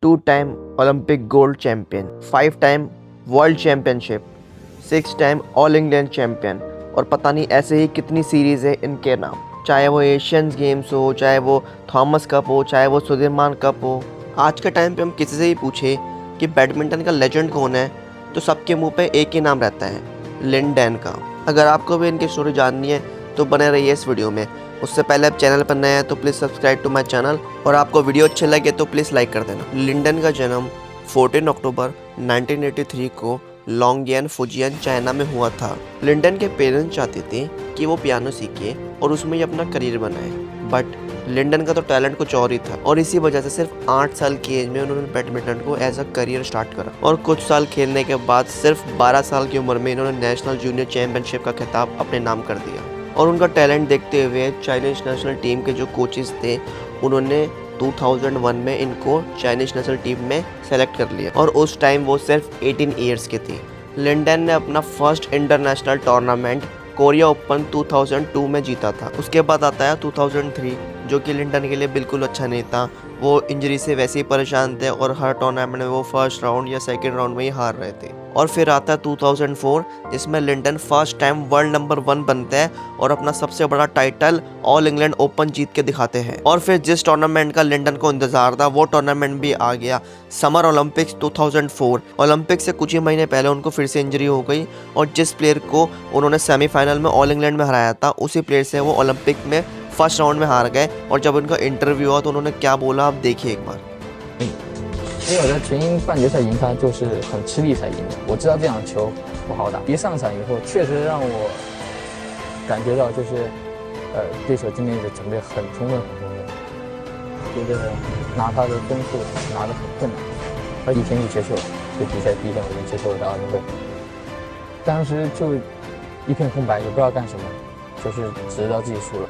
2 time Olympic gold champion, 5 time world championship, 6 time all England champion और पता नहीं ऐसे ही कितनी सीरीज़ है इनके नाम। चाहे वो एशियंस गेम्स हो, चाहे वो थॉमस कप हो, चाहे वो सुदीरमान कप हो। आज के टाइम पे हम किसी से ही पूछे कि बैडमिंटन का लेजेंड कौन है तो सबके मुंह पे एक ही नाम रहता है, लिन डैन का। अगर आपको भी इनकी स्टोरी जाननी है तो बने रहिए इस वीडियो में। उससे पहले आप चैनल पर नए हैं तो please subscribe to my channel और आपको वीडियो अच्छे लगे तो प्लीज़ लाइक कर देना। लिन डैन का जन्म 14 अक्टूबर 1983 को लॉन्गयान, फुजियान, चाइना में हुआ था। लिन डैन के पेरेंट्स चाहते थे कि वो पियानो सीखे और उसमें ही अपना करियर बनाए, बट लिन डैन का तो टैलेंट कुछ और ही था और इसी वजह से सिर्फ 8 साल की एज में उन्होंने बैडमिंटन को एज अ करियर स्टार्ट करा और कुछ साल खेलने के बाद सिर्फ 12 साल की उम्र में इन्होंने नेशनल जूनियर चैंपियनशिप का खिताब अपने नाम कर दिया। और उनका टैलेंट देखते हुए चाइनीज नेशनल टीम के जो कोचेस थे उन्होंने 2001 में इनको चाइनीज नेशनल टीम में सेलेक्ट कर लिया और उस टाइम वो सिर्फ 18 ईयर्स के थे। लिन डैन ने अपना first international tournament Korea open 2002 में जीता था। उसके बाद आता है 2003 जो कि लिन डैन के लिए बिल्कुल अच्छा नहीं था। वो इंजरी से वैसे ही परेशान थे और हर टूर्नामेंट में वो फर्स्ट राउंड या सेकंड राउंड में ही हार रहे थे। और फिर आता है 2004 जिसमें Lin Dan first time world number 1 बनते हैं और अपना सबसे बड़ा टाइटल ऑल इंग्लैंड ओपन जीत के दिखाते हैं। और फिर जिस टूर्नामेंट का लिन डैन को इंतजार था वो टूर्नामेंट भी आ गया, समर ओलंपिक्स 2004। ओलंपिक से कुछ ही महीने पहले उनको फिर से इंजरी हो गई और जिस प्लेयर को उन्होंने सेमीफाइनल में ऑल इंग्लैंड में हराया था उसी प्लेयर से वो ओलंपिक में फर्स्ट राउंड में हार गए। और जब उनका इंटरव्यू हुआ तो उन्होंने क्या बोला आप देखिए एक बार।因为我在全英半决赛赢他就是很吃力才赢的，我知道这样的球不好打。一上场以后，确实让我感觉到就是对手今天的准备很充分，觉得拿他的分数拿得很困难。而一天就结束了，就比赛第一天我就接受了奥运会，当时就一片空白，也不知道干什么，就是只知道自己输了。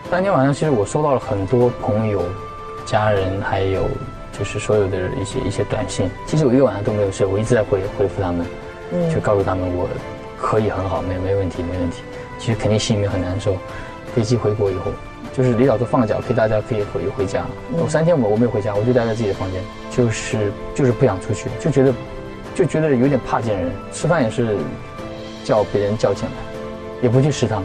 当天晚上其实我收到了很多朋友、家人还有。就是所有的一些短信，其实我一个晚上都没有睡，我一直在回复他们，就告诉他们我可以很好，没问题。其实肯定心里面很难受。飞机回国以后，就是李老师放假，大家可以回家。我3天我没有回家，我就待在自己的房间，就是不想出去，就觉得有点怕见人，吃饭也是叫别人叫进来，也不去食堂。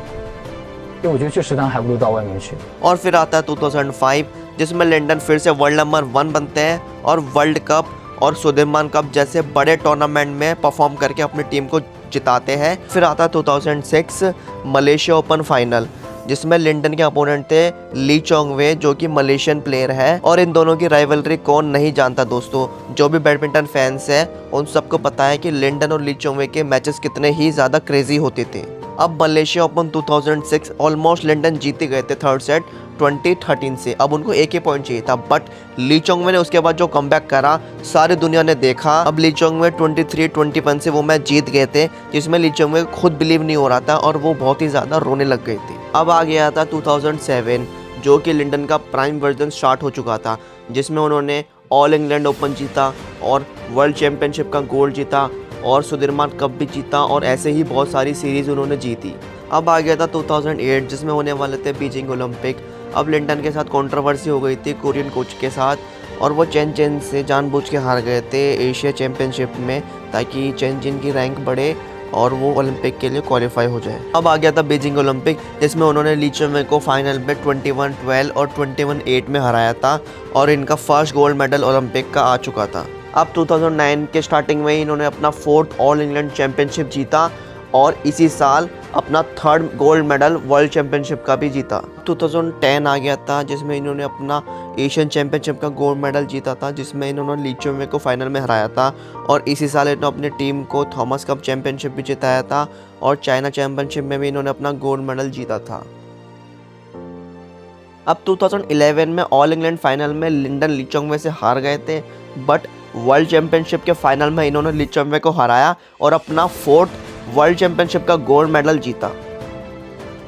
因为我觉得去食堂还不如到外面去。और फिर आता है 2005 जिसमें लिन डैन फिर से वर्ल्ड नंबर 1 बनते हैं और वर्ल्ड कप और सुदीरमान कप जैसे बड़े टूर्नामेंट में परफॉर्म करके अपनी टीम को जिताते हैं। फिर आता है 2006 मलेशिया ओपन फाइनल जिसमें लिन डैन के अपोनेंट थे ली चोंग वे जो कि मलेशियन प्लेयर है। और इन दोनों की राइवलरी कौन नहीं जानता दोस्तों, जो भी बैडमिंटन फैंस हैं उन सबको पता है कि लिन डैन और ली चोंग वे के मैचेस कितने ही ज़्यादा क्रेजी होते थे। अब Malaysia open 2006 almost Lin Dan जीते गए थे थर्ड सेट 2013 से। अब उनको एक ही पॉइंट चाहिए था, बट ली चोंग वे ने उसके बाद जो कमबैक करा सारी दुनिया ने देखा। अब ली चोंग वे 23-21 से वो मैच जीत गए थे जिसमें ली चोंग वे खुद बिलीव नहीं हो रहा था और वो बहुत ही ज़्यादा रोने लग गए थे। अब आ गया था 2007 जो कि लिन डैन का प्राइम वर्जन स्टार्ट हो चुका था जिसमें उन्होंने ऑल इंग्लैंड ओपन जीता और वर्ल्ड चैंपियनशिप का गोल्ड जीता और सुदीरमान कप भी जीता और ऐसे ही बहुत सारी सीरीज़ उन्होंने जीती। अब आ गया था 2008 जिसमें होने वाले थे बीजिंग ओलंपिक। अब लिन डैन के साथ कंट्रोवर्सी हो गई थी कोरियन कोच के साथ और वो चेन से जानबूझ के हार गए थे एशिया चैंपियनशिप में ताकि चेन की रैंक बढ़े और वो ओलंपिक के लिए क्वालिफाई हो जाए। अब आ गया था बीजिंग ओलंपिक जिसमें उन्होंने ली चोंग वे को फाइनल में 21-12 और 21-8 में हराया था और इनका फर्स्ट गोल्ड मेडल ओलंपिक का आ चुका था। अब 2009 के स्टार्टिंग में ही इन्होंने अपना 4th ऑल इंग्लैंड चैंपियनशिप जीता और इसी साल अपना 3rd gold medal world championship का भी जीता। 2010 आ गया था जिसमें इन्होंने अपना एशियन चैंपियनशिप का गोल्ड मेडल जीता था जिसमें इन्होंने ली चोंग वे को फाइनल में हराया था और इसी साल इन्होंने अपनी टीम को थॉमस कप चैंपियनशिप भी जिताया था और चाइना चैंपियनशिप में भी इन्होंने अपना गोल्ड मेडल जीता था। अब 2011 में ऑल इंग्लैंड फाइनल में लिन डैन ली चोंग वे से हार गए थे, बट वर्ल्ड चैंपियनशिप के फाइनल में इन्होंने ली चोंग वे को हराया और अपना 4th वर्ल्ड चैंपियनशिप का गोल्ड मेडल जीता।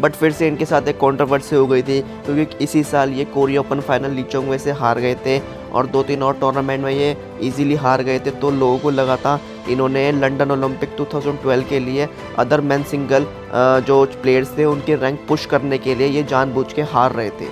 बट फिर से इनके साथ एक कंट्रोवर्सी हो गई थी क्योंकि इसी साल ये कोरिया ओपन फाइनल ली चोंग वे से हार गए थे और 2-3 और टूर्नामेंट में ये इजीली हार गए थे। तो लोगों को लगा था इन्होंने लंदन ओलंपिक 2012 के लिए अदर मेन सिंगल जो प्लेयर्स थे उनके रैंक पुश करने के लिए ये जानबूझ के हार रहे थे।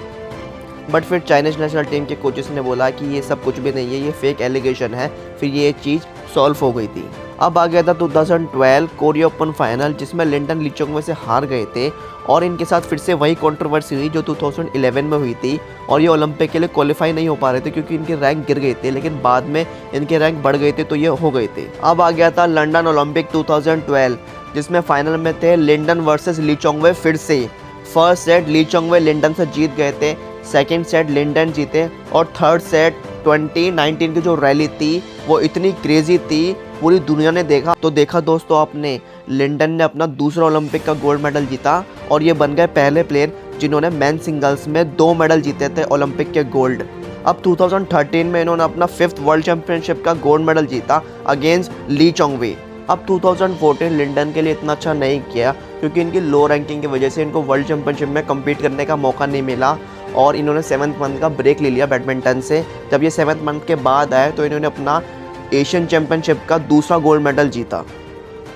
बट फिर चाइनीज नेशनल टीम के कोचेस ने बोला कि ये सब कुछ भी नहीं है, ये फेक एलिगेशन है, फिर ये चीज़ सॉल्व हो गई थी। अब आ गया था 2012 कोरिया ओपन फाइनल, जिसमें लिंडन लीचोंगवे से हार गए थे और इनके साथ फिर से वही कंट्रोवर्सी हुई जो 2011 में हुई थी और ये ओलंपिक के लिए क्वालिफाई नहीं हो पा रहे थे क्योंकि इनके रैंक गिर गए थे, लेकिन बाद में इनके रैंक बढ़ गए थे तो ये हो गए थे। अब आ गया था लंदन ओलंपिक 2012, जिसमें फाइनल में थे लिंडन वर्सेस लीचोंगवे। फिर से फर्स्ट सेट लीचोंगवे लिंडन से जीत गए थे, सेकेंड सेट लिंडन जीते और थर्ड सेट 2019 की जो रैली थी वो इतनी क्रेजी थी, पूरी दुनिया ने देखा। तो देखा दोस्तों आपने, लिंडन ने अपना दूसरा ओलंपिक का गोल्ड मेडल जीता और ये बन गए पहले प्लेयर जिन्होंने मेन सिंगल्स में 2 मेडल जीते थे ओलंपिक के गोल्ड। अब 2013 में इन्होंने अपना 5th वर्ल्ड चैंपियनशिप का गोल्ड मेडल जीता अगेंस्ट ली चोंगवे। अब 2014 लिंडन के लिए इतना अच्छा नहीं किया क्योंकि इनकी लो रैंकिंग की वजह से इनको वर्ल्ड चैंपियनशिप में कम्पीट करने का मौका नहीं मिला और इन्होंने 7th मंथ का ब्रेक ले लिया बैडमिंटन से। जब ये 7th मंथ के बाद आए तो इन्होंने अपना एशियन चैंपियनशिप का दूसरा गोल्ड मेडल जीता।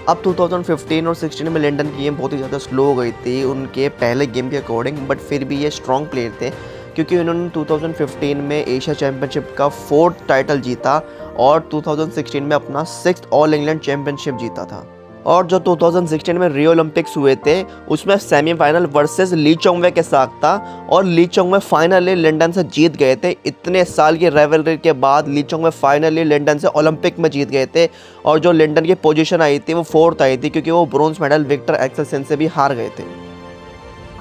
अब 2015 और 16 में लिंडन की गेम बहुत ही ज़्यादा स्लो हो गई थी उनके पहले गेम के अकॉर्डिंग, बट फिर भी ये स्ट्रॉन्ग प्लेयर थे क्योंकि उन्होंने 2015 में एशिया चैंपियनशिप का 4th टाइटल जीता और 2016 में अपना 6th ऑल इंग्लैंड चैंपियनशिप जीता था। और जो 2016 में रियो ओलंपिक्स हुए थे उसमें सेमीफाइनल वर्सेस ली चोंगवे के साथ था और ली चोंगवे फाइनली लिंडन से जीत गए थे। इतने साल की राइवलरी के बाद ली चोंगवे फाइनली लिंडन से ओलंपिक में जीत गए थे और जो लिंडन की पोजीशन आई थी वो 4th आई थी क्योंकि वो ब्रोंज मेडल विक्टर एक्सेलसेन से भी हार गए थे।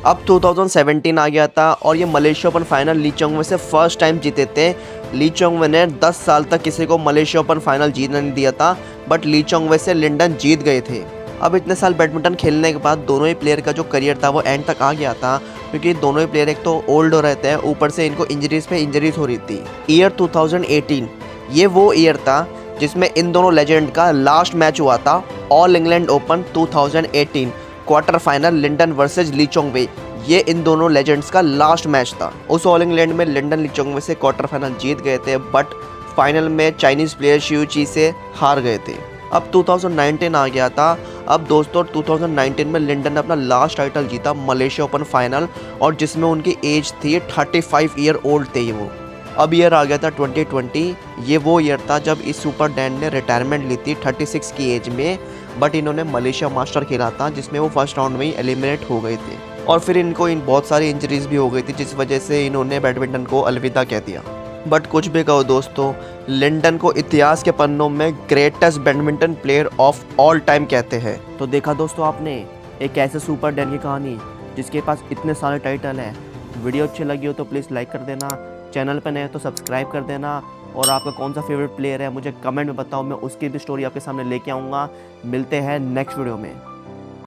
अब 2017 आ गया था और ये मलेशिया ओपन फाइनल ली चोंगवे से फर्स्ट टाइम जीते थे। ली चोंगवे ने 10 साल तक किसी को मलेशिया ओपन फाइनल जीतने नहीं दिया था, बट ली चोंगवे से लिंडन जीत गए थे। अब इतने साल बैडमिंटन खेलने के बाद दोनों ही प्लेयर का जो करियर था वो एंड तक आ गया था क्योंकि दोनों ही प्लेयर एक तो ओल्ड हो रहे थे, ऊपर से इनको इंजरीज पे इंजरीज हो रही थी। ईयर 2018 ये वो ईयर था जिसमें इन दोनों लेजेंड का लास्ट मैच हुआ था, All England Open 2018 quarter final Lin Dan versus Lee Chong Wei. ये इन दोनों लेजेंड्स का लास्ट मैच था। उस ऑल इंग्लैंड में लिंडन ली चोंगवे से क्वार्टर फाइनल जीत गए थे, बट फाइनल में चाइनीज़ प्लेयर शियू ची से हार गए थे। अब 2019 आ गया था। अब दोस्तों 2019 में लिंडन ने अपना लास्ट टाइटल जीता मलेशिया ओपन फाइनल और जिसमें उनकी एज थी 35 ईयर ओल्ड थे ये वो। अब ईयर आ गया था 2020। ये वो ईयर था जब इस सुपर डैन ने रिटायरमेंट ली थी 36 की एज में, बट इन्होंने मलेशिया मास्टर खेला था जिसमें वो फर्स्ट राउंड में ही एलिमिनेट हो गए थे और फिर इनको बहुत सारी इंजरीज भी हो गई थी जिस वजह से इन्होंने बैडमिंटन को अलविदा कह दिया। बट कुछ भी कहो दोस्तों, लिंडन को इतिहास के पन्नों में greatest badminton player of all time कहते हैं। तो देखा दोस्तों आपने एक ऐसे सुपर डैन की कहानी जिसके पास इतने सारे टाइटल हैं। वीडियो अच्छी लगी हो तो प्लीज़ लाइक कर देना, चैनल पर नए हो तो सब्सक्राइब कर देना और आपका कौन सा फेवरेट प्लेयर है मुझे कमेंट में बताओ, मैं उसकी भी स्टोरी आपके सामने लेके आऊँगा। मिलते हैं नेक्स्ट वीडियो में।